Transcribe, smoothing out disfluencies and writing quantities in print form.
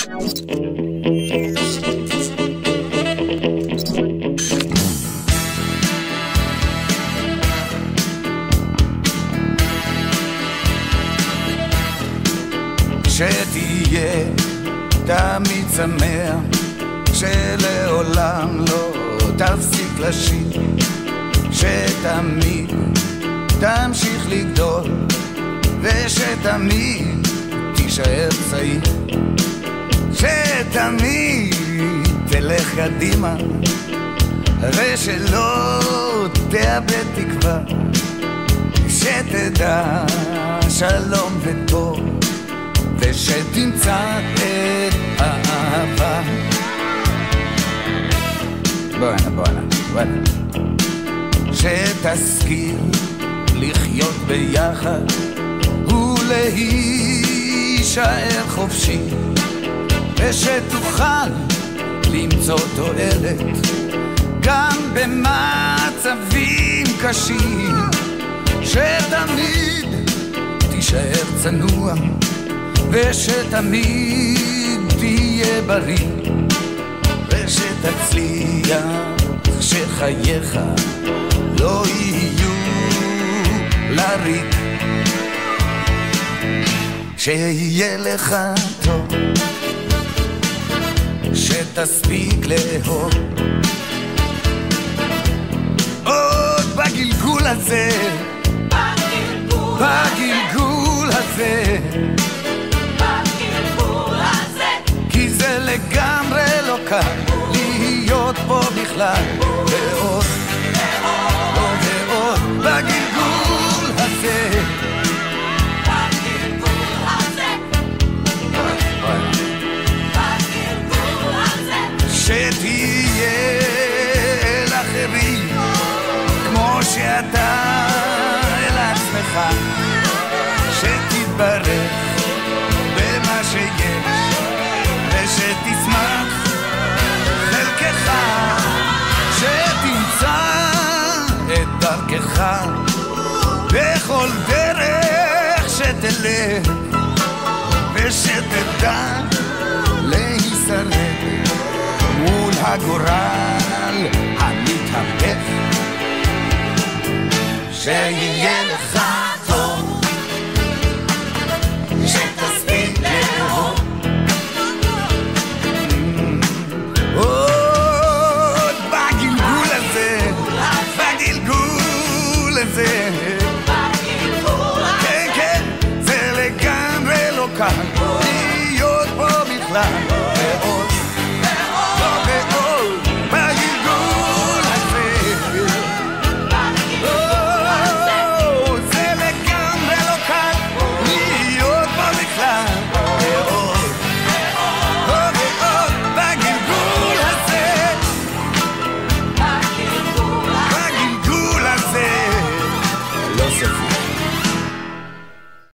שתהיה תמיד שמח, שלעולם לא תפסיק לשיר, שתמיד תמשיך לגדול, ושתמיד תישאר צעיר, שתמיד תלך קדימה, ושלא תאבד תקווה, שתדע שלום וטוב, ושתמצא את האהבה. בואנה שתשכיל לחיות ביחד ולהישאר חופשי, ושתוכל למצוא תועלת גם במצבים קשים, שתמיד תישאר צנוע, ושתמיד תהיה בריא, ושתצליח שחייך לא יהיו לריק, שיהיה לך טוב, שתספיק לאהוב עוד בגלגול הזה, בגלגול הזה, כי זה לגמרי לא קל להיות פה בכלל, ועוד ועוד בגלגול הזה, שתהיה אל אחרים כמו שאתה אל עצמך, שתתברך במה שיש, ושתשמח חלקך, שתמצא את דרכך בכל דרך שתלך, ושתדע להישרד מול הגורל המתהפך, שיהיה לך טוב, שתספיק לאהוב עוד בגלגול הזה, בגלגול הזה, כן, כן, זה לגמרי לא קל להיות פה בכלל,